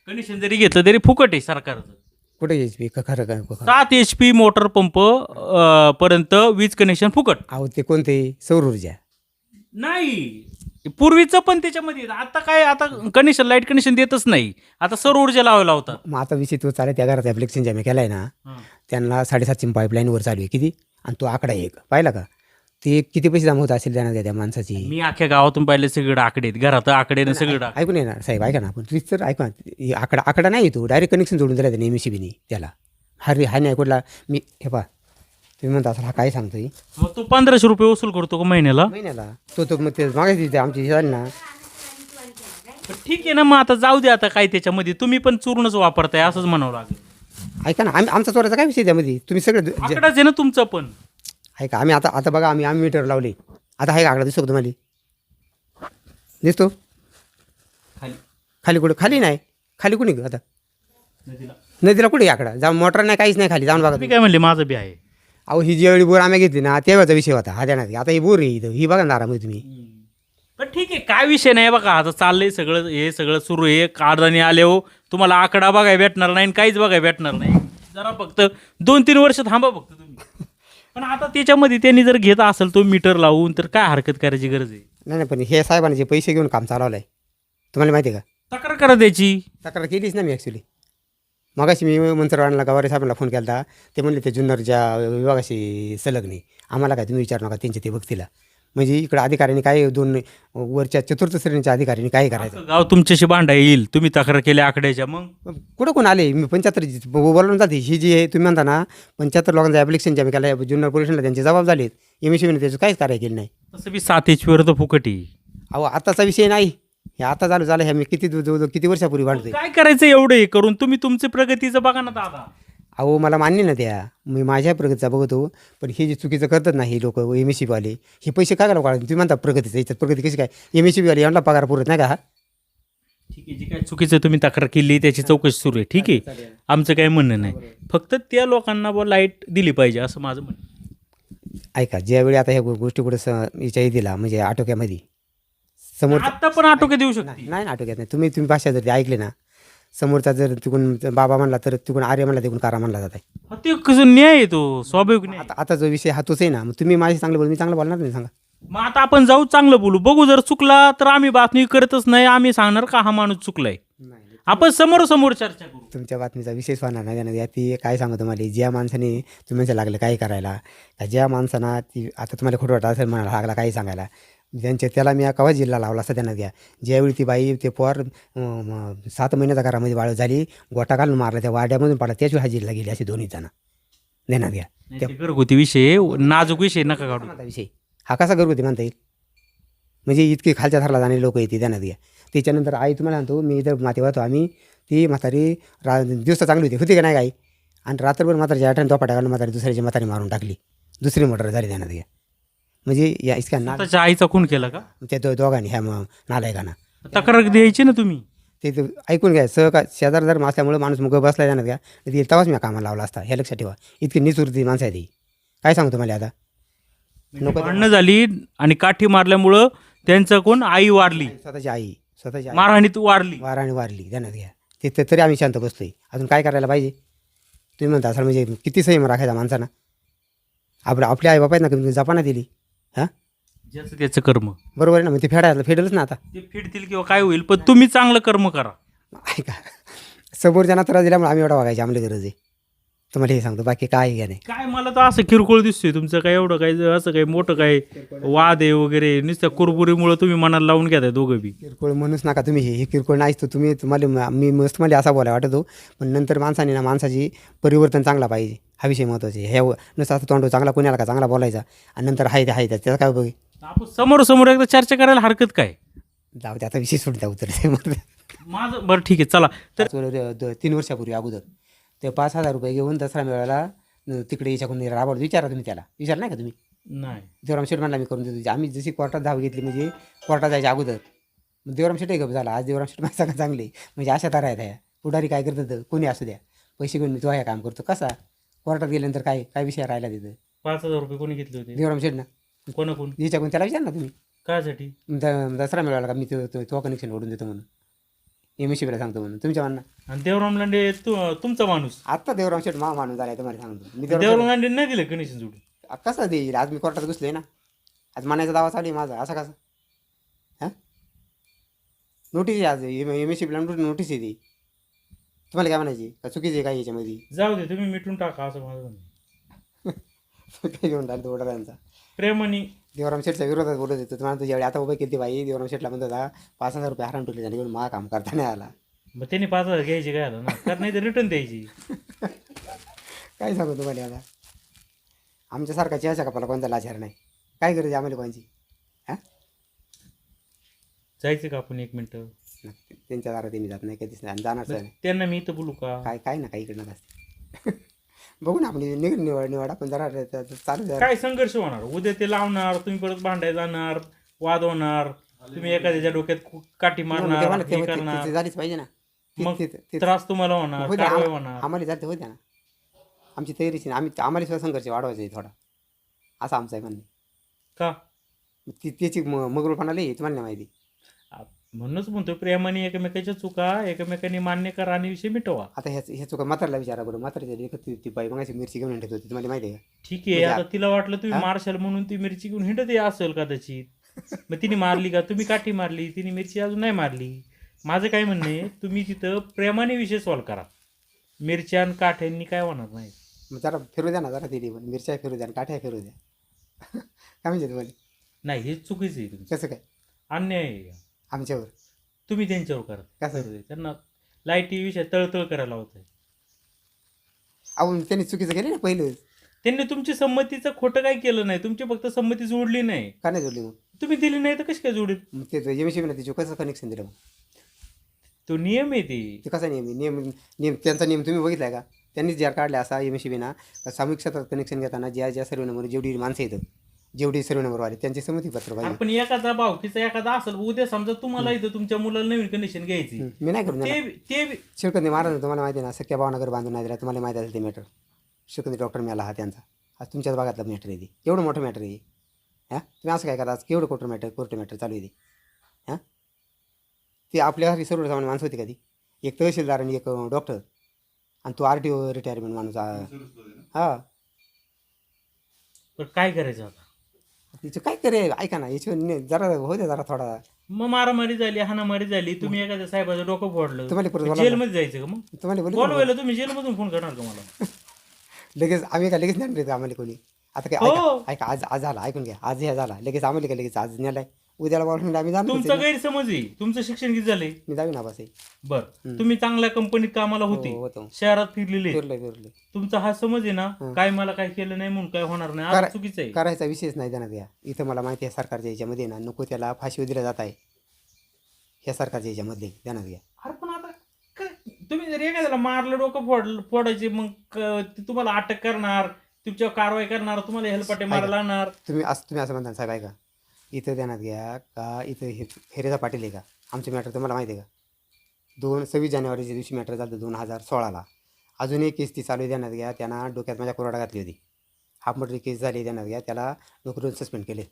कनेक्शन जरी घेतलं तरी फुकट आहे सरकारचं. कुठे HP खरं काय? 7 HP मोटर पंप पर्यंत वीज कनेक्शन फुकट. अहो ते कोणते सौर ऊर्जा नाही, पूर्वीचं पण त्याच्यामध्ये. आता काय, आता कनेक्शन लाईट कनेक्शन देतच नाही. आता सौर ऊर्जा लावायला होता. मग आता विषय तो चालेल. त्या घरात ॲप्लिकेशन ज्या मी केला आहे ना, त्यांना 750 पाईपलाईनवर चालू आहे. किती? आणि तो आकडा एक पाहिला का? ते किती पैसे जमा होत असेल त्यांना त्या माणसाची? मी अख्ख्या गावातून पाहिले सगळे आकडे आहेत. घरात आकडे सगळं. ऐकून येणार साहेब, ऐका ना. आपण प्लीज तर ऐका. आकडा नाही येतो. डायरेक्ट कनेक्शन जोडून दिला त्याने MSCBने त्याला. हा नाही कुठला. मी हे पहा तुम्ही म्हणता असाल हा काय सांगतोय. मग तो 1500 रुपये वसूल करतो का महिन्याला? तो मग ते मागायची आमची झाली ना. ठीक आहे ना, मग आता जाऊ दे. आता काय त्याच्यामध्ये तुम्ही पण चूर्णच वापरताय असंच म्हणावं लागेल. ऐका ना, आमचा चोराचा काय विषय त्यामध्ये? तुम्ही सगळं आकडाच आहे ना तुमचं पण. ऐका आम्ही आता बघा आम्ही मीटर लावले. आता आहे का आकडा दिसतो तुम्हाला? दिसतो खाली कुठं? खाली नाही. खाली कुणी आता नदीला कुठे आकडा? जाऊन मोटर नाही, काहीच नाही खाली. जाऊन बघा. मी काय म्हणले, माझं बी आहे. अहो ही ज्यावेळी बोर आम्ही घेतली ना त्यावेळेचा विषय होता हा देण्यात. आता ही बोर आहे इथं, ही बघा ना आरामध्ये तुम्ही. पण ठीक आहे, काय विषय नाही. बघा आता चाललंय सगळं, हे सगळं सुरू आहे. अडचणी आले हो, तुम्हाला आकडा बघाय भेटणार नाही, काहीच बघाय भेटणार नाही. जरा फक्त 2-3 वर्ष थांबा फक्त तुम्ही. पण आता त्याच्यामध्ये त्यांनी जर घेत असेल तो मीटर लावून, तर काय हरकत करायची गरज आहे? नाही पण हे साहेबांनी जे पैसे घेऊन काम चालवलं आहे तुम्हाला माहिती आहे का? तक्रार करा द्यायची. तक्रार केलीच ना मी ॲक्च्युली. मगाशी मी मंत्रवाडीला गवारे साहेबांना फोन केला होता. ते म्हणले ते जुन्नरच्या विभागाशी संलग्न. आम्हाला काय तुम्ही विचारू नका, त्यांचे ते बघतील. म्हणजे इकडं अधिकाऱ्यांनी काय 2 वरच्या 4th श्रेणीच्या अधिकाऱ्यांनी काय करायचं? गाव तुमच्याशी भांडा येईल, तुम्ही तक्रार केल्या आकड्याच्या. मग कुठं कोण आले? मी 75 बोलून जाते. ही जी आहे तुम्ही म्हणता ना 75 लोकांचं ॲप्लिकेशन ज्या मी केलं जुन्नर पोलिसांना, त्यांचे जबाब झालेत. MSCBने त्याचं काहीच कार्य केलं नाही. तसं बी 7 HP वर तर फुकट आहे. अहो आताचा विषय नाही, हे आता चालू झालं. हे मी किती वर्षापूर्वी भांडतोय. काय करायचं एवढं हे करून? तुम्ही तुमचे प्रगतीचं बघा ना दादा. अहो मला मान्य ना द्या, मी माझ्या प्रगतीचा बघतो. पण हे जे चुकीचं करतात ना हे लोक MSCBवाले, हे पैसे काय करावं? तुम्ही म्हणता प्रगतीचं, याच्यात प्रगती कशी काय? MSCBवाले यांना पगार पुरत नाही का? हा ठीक आहे, जे काय चुकीचं तुम्ही तक्रार केली त्याची चौकशी सुरू आहे. ठीक आहे, आमचं काही म्हणणं नाही. फक्त त्या लोकांना लाईट दिली पाहिजे असं माझं म्हणणं. ऐका, ज्यावेळी आता ह्या गोष्टी कुठे याच्याही दिला म्हणजे आटोक्यामध्ये समोर आता पण आटोक्यात देऊ शकते. नाही ना, आटोक्यात नाही. तुम्ही भाषा जर ते ऐकले ना समोरचा जर तिकडून बाबा म्हणला तर तिकडून आर्य म्हणला तिकडून कारा म्हणला जात आहे. हा, ते कसं न्याय आहे तो स्वाभाविक न्याय. आता जो विषय हा तोच आहे ना, मग तुम्ही माझी चांगलं बोल, मी चांगलं बोलणार नाही सांगा. मग आता आपण जाऊ चांगलं बोलू, बघू जर चुकला तर आम्ही बातमी करतच नाही, आम्ही सांगणार का हा माणूस चुकलाय. आपण समोर समोर चर्चा करू. तुमच्या बातमीचा विशेष होणार नाही देणार ती काय सांगू तुम्हाला, ज्या माणसाने तुम्ही म्हणजे लागलं काही करायला, का ज्या माणसानं ती आता तुम्हाला खोटं वाटत असेल म्हणाला लागला काही सांगायला, त्याला मी कवा जिल्हा लावला असता त्यांना द्या. ज्यावेळी ती बाई ते पोर 7 महिन्याच्या घरामध्ये वाळ झाली, गोटा घालून मारला, त्या वाड्यामधून पडला, त्याच वेळी हा जिल्हा गेली, असे दोन्ही जण देण्यात घ्या. नाही, ते घरगुती विषय, नाजूक विषय नका काढू. आता विषय हा कसा घरगुती म्हणता येईल, म्हणजे इतके खालच्या थरला जाणारे लोक येते देण्यात घ्या. त्याच्यानंतर आई तुम्हाला सांगतो, मी इथं माती वाहतो आम्ही, ती म्हातारी दिवस चांगली होती का नाही काही, आणि रात्रभर म्हातारीची आठवण दोपाटा घालून म्हातारी दुसऱ्याची म्हातारी मारून टाकली, दुसरी मोटर झाली देण्यात घ्या. म्हणजे या इतक्या त्याच्या आईचा खून केला का त्या दोघांनी ह्या नालायकांना तक्रार द्यायची ना तुम्ही. ते ऐकून घ्या, शेजार धर्म असल्यामुळे माणूस मुग बसला जाणार घ्या, ते तेव्हाच मी कामाला लावला असता, हे लक्षात ठेवा. इतकी निचुरती माणसं आहे ती, काय सांगतो मला आता. भांडणं झाली आणि काठी मारल्यामुळं त्यांचं कोण आई वारली, स्वतःची आई मारहाणीत वारली. वाराने वारली देण्यात घ्या. ते तरी आम्ही शांत बसतोय, अजून काय करायला पाहिजे तुम्ही म्हणता असाल, म्हणजे किती संयम राखायचा माणसानं. आपल्या आई बापा आहेत ना, कमी जपाना दिली. हां, ज्याचं त्याचं कर्म बरोबर आहे ना, मग ते फेडलंच ना आता. ते फिरतील किंवा काय होईल, पण तुम्ही चांगलं कर्म करा. ऐका, समोरच्या त्रास दिल्यामुळे आम्ही एवढा वागायची आम्हाला गरज आहे, तुम्हाला हे सांगतो, बाकी काय आहे नाही. काय मला तर असं किरकोळ दिसतोय तुमचं, काय एवढं काय असं काय मोठं काय वाद आहे वगैरे, नुसत्या कुरबुरीमुळे तुम्ही मनाला लावून घेताय दोघं बी. किरकोळ म्हणूच नका तुम्ही, हे किरकोळ नाहीच. तो तुम्हाला मी मस्त मला असा बोलायला वाटतो, पण नंतर माणसाने ना माणसाची परिवर्तन चांगला पाहिजे, हा विषय महत्त्वाचा आहे. हे नुसतं असं तोंड चांगला कोणाला का चांगला बोलायचा आणि नंतर हाय त्याचा काय बघ. आपण समोर समोर एकदा चर्चा करायला हरकत काय. जाऊ दे, आता विषय सोड द्या उतर. माझं बरं ठीक आहे चला. तर 3 वर्षापूर्वी अगोदर ते 5,000 रुपये घेऊन दसरा मेळायला तिकडे याच्याकडून राबवत. विचारा तुम्ही त्याला, विचार नाही का तुम्ही. नाही, देवराम शेठ म्हणला मी करून देतो. आम्ही जशी कोर्टात धाव घेतली, म्हणजे कोर्टात जायच्या अगोदर देवराम शेठही गप झाला. आज देवराम शेठ माझा चांगले, म्हणजे अशा तऱ्हा आहेत ह्या. पुढारी काय करतात, कोणी असू द्या, पैसे घेऊन मी तो ह्या काम करतो. कसा कोर्टात गेल्यानंतर काय विषय राहिला तिथं. 5,000 रुपये कोणी घेतले होते, देवराम शेठ ना, कोण याच्याकडून त्याला विचार ना तुम्ही. कायसाठी. दसरा मिळाला का मी तो कनेक्शन ओढून देतो म्हणून, MSCBला सांगतो म्हणून तुमच्या म्हणणं. आणि देवराम लांडे तुमचा माणूस. आत्ता देवराम शेठ माणूस झाला तुम्हाला सांगतो मी. देवराम लांडे नाही दिलं कनेक्शन जोडून. कसं देईल, आज मी कोर्टात घुसलोय ना, आज म्हणायचा दावा चालू आहे माझा, असा कसा. हां, नोटीस आहे आज, MSCBला नोटीस आहे ती. तुम्हाला काय म्हणायची का चुकीची आहे काय याच्यामध्ये. जाऊ दे, तुम्ही मिटून टाका असं माझं म्हणणं. काय घेऊन राहिलं तो ऑर्डरांचा. प्रेमाने देवराम शेठच्या विरोधात बोलत होतो. तुम्हाला तुझ्यावेळी आता उभं केली बाई, देवराम शेठला म्हणत होता 5,000 रुपये हराम टुटले, आणि मा काम करता नाही आला. मग त्यांनी 5,000 घ्यायचे काय आलं ना, तर नाही तर रिटर्न द्यायची. काय सांगू तुम्हाला आता, आमच्यासारखा चहाच्या कपाला कोणता लाचार नाही. काय करायची आम्हाला कोणची. हां, जायचं का आपण 1 मिनटं. त्यांच्या दारात त्यांनी जात नाही, कधीच नाही, आणि जाणारच नाही. त्यांना मी इथं बोलू का. काय ना काही इकडनं असते. बघू ना आपण निवड आपण जरा चालू द्या. काय संघर्ष होणार, उद्या ते लावणार, तुम्ही परत भांडाय जाणार, वाद होणार, तुम्ही एखाद्याच्या डोक्यात काठी मारणार, हे करणार, ते झालीच पाहिजे ना. मग त्रास तुम्हाला होणार, कारवाई होणार. आम्हाला जाते होत्या ना, आमची तयारीची, आम्हाला सुद्धा संघर्ष वाढवायचा आहे थोडा, असं आमचं आहे म्हणणं. का त्याची मगरूळपणा लई तुम्हाला नाही माहिती. म्हणूनच म्हणतोय, प्रेमाने एकमेकाच्या चुका एकमेकांनी मान्य करा आणि विषय मिटवा. आता ह्या चुका म्हातारला विचारा बरं. म्हातारीच्या ती बाई मग मिरची घेऊन हिंडत होती, तुम्हाला माहिती आहे का. ठीक आहे, आता तिला वाटलं तुम्ही मार्शाल म्हणून ती मिरची घेऊन हिंडत असेल कदाचित, मग तिने मारली का, तुम्ही काठी मारली, तिने मिरची अजून नाही मारली. माझं काय म्हणणं आहे, तुम्ही तिथं प्रेमाने विषय सॉल्व करा, मिरच्या आणि काठ्यांनी काय होणार नाही. मग जरा फिरू द्या ना, जरा तिथे पण मिरच्या फिरू द्या, काठ्या फिरू द्या. काय म्हणजे तुम्हाला. नाही, हे चुकीचं आहे तुमचं, कसं काय अन्याय आहे आमच्यावर. तुम्ही त्यांच्यावर करा. कसं त्यांना लाईटी विषय तळतळ करायला होत आहे. अहो त्यांनी चुकीचं केलं ना पहिलं. त्यांनी तुमची संमतीचं खोटं काय केलं नाही, तुमची फक्त संमती जोडली नाही. का नाही जोडली मग. तुम्ही दिली नाही तर कशी काय जोडली. मग ते MSCB तिची कसं कनेक्शन दिलं मग. तो नियम आहे ते कसा नियम त्यांचा नियम तुम्ही बघितलाय का. त्यांनीच ज्या काढल्या असा MSCB सामूहिक क्षेत्रात कनेक्शन घेताना ज्या सर्व नंबर जेवढी माणसं येतं, जेवढी सर्व नंबर वाले त्यांचे संमतीपत्र पाहिजे. पण एखादा भावकीचा एखादा असेल, उद्या समजा तुम्हाला इथं तुमच्या मुलाला नवीन कनेक्शन घ्यायची, मी नाही करून ते शिरकंदी महाराज तुम्हाला माहिती आहे ना, सख्या भावनगर बांधून नाही दिला, तुम्हाला माहिती असेल ते मॅटर. शिरकंदी डॉक्टर मिळाला हा त्यांचा, आज तुमच्याच भागातला मॅटर आहे ते, एवढं मोठं मॅटर आहे. हां, तुम्ही असं काय करा, आज केवढं कोर्ट मॅटर चालू आहे ते. हां, ते आपल्या घरी सर्वसामान्य माणसं होती का ती. एक तहसीलदार आणि एक डॉक्टर, आणि तो RTO रिटायरमेंट माणूस हा. पण काय करायचं आता? तिचं काय करे, ऐका ना, याची जरा हो दे जरा थोडा. मग मारामारी झाली, हाणामारी झाली, तुम्ही एखाद्या साहेबाचं डोकं फोडलं, तुम्हाला परत बोलावलं. जेलमध्ये जायचं का? मग तुम्हाला बोलू बोलवायला तुम्ही जेलमधून फोन करणार का मला? लगेच आम्ही का लगेच नाही आम्हाला कोणी आता काय. हो. ऐका आज झाला, ऐकून घ्या, आज हे झाला लगेच आम्हाला का लगेच आज नेलाय, उद्याला बोलून आम्ही तुमचा जाणार. गैरसमज आहे. तुमचं शिक्षण किती झालंय? मी जाऊ ना बस. बर, तुम्ही चांगल्या कंपनीत कामाला होते, होतो. शहरात फिरलेले, फिरले तुमचा हा समज आहे ना, काय मला काय केलं नाही म्हणून काय होणार नाही, आज चुकीचं आहे. करायचा विषयच नाही देण्यात या. इथं मला माहिती आहे सरकारच्या याच्यामध्ये ना नको त्याला फाशी दिला जात आहे, ह्या सरकारच्या याच्यामध्ये देण्यात घ्या. अरे पण आता तुम्ही जर एखाद्याला मारलं, डोकं फोडायचे, मग ते तुम्हाला अटक करणार, तुमच्यावर कारवाई करणार, तुम्हाला हेलपाटे मारायला आणणार. तुम्ही असं म्हणता साहेब, ऐका, इथं देण्यात घ्या का इथं हे फेरेचा पाटील आहे का, आमचं मॅटर तुम्हाला माहिती आहे का? 26 जानेवारीच्या दिवशी मॅटर झालं 2016ला. अजून एक केस ती चालू देण्यात घ्या. त्यांना डोक्यात माझ्या कोराडा घातली होती. हाफ मर्डर केस झाली देण्यात घ्या, त्याला नोकरीवरून सस्पेंड केले.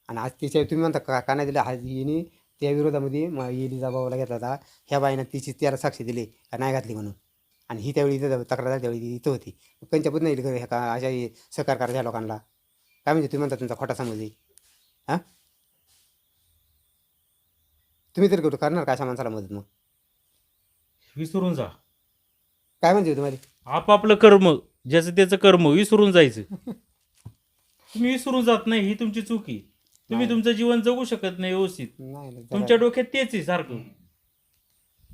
आणि आज तिच्या तुम्ही म्हणता का नाही दिलं, आज हिने त्या विरोधामध्ये येलीचा भावाला घेतला होता. ह्या बाईनं त्याला साक्ष दिली का नाही घातली म्हणून, आणि ही त्यावेळी इथं तक्रार झाली, त्यावेळी ती इथं होती. पंचायत नाही ह्या का अशा सहकार करायच्या लोकांना काय म्हणजे तुम्ही म्हणता तुमचा खोटा समज आहे. हां, तुम्ही तरी कुठं करणार का अशा माणसाला मदत? मग विसरून जा. काय म्हणजे तुम्हाला? आपापलं कर्म, ज्याचं त्याचं कर्म विसरून जायचं. तुम्ही विसरून जात नाही, ही तुमची चूक आहे. तुम्ही तुमचं जीवन जगू शकत नाही व्यवस्थित. नाही तुमच्या डोक्यात तेच आहे सारखं.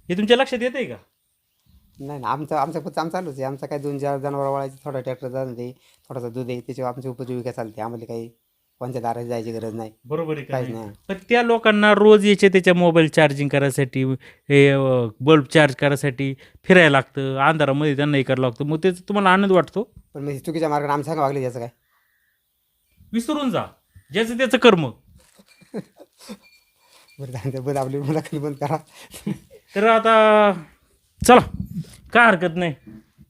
हे तुमच्या लक्षात येत आहे का? नाही आमचं काम चालूच आहे. आमचं काय 2-4 जनावर वळायचे, थोडा ट्रॅक्टर जाते, थोडासा दूध आहे, त्याच्यावर आमची उपजीविका चालते. आम्हाला काही कोणत्या दारात जायची गरज नाही. बरोबर आहे का काहीच नाही? नाही. पण त्या लोकांना रोज याचे त्याच्या मोबाईल चार्जिंग करायसाठी, हे बल्ब चार्ज करायसाठी फिरायला लागतं, अंधारामध्ये त्यांना हे करायला लागतं. मग त्याचा तुम्हाला आनंद वाटतो? पण मग चुकीच्या मार्गाने आमच्या सांगा वागले याचं काय? विसरून जा, ज्याचं त्याचं कर्म. बरं आपली मुलाखत बंद करा. तर आता चला, काय हरकत नाही,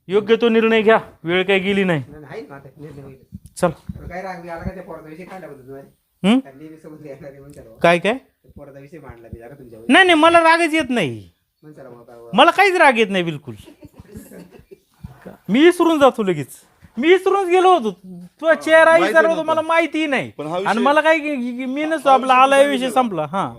योग्य तो निर्णय घ्या, वेळ काही गेली नाही. चला. काय राग आला का त्या पोराचा विषय काढला होता हं? तुम्हाला? काय काय पोराचा विषय मांडला मी जरा तुमच्यावर. नाही, मला रागच येत नाही. मला काहीच राग येत नाही बिलकुल. मी विसरून जातो लगेच. मी विसरूनच गेलो होतो. तुझा चेहरा विचारला होतो, मला माहिती नाही, आणि मला काय मी नसतो, आपला आलाय विषय संपला. हा.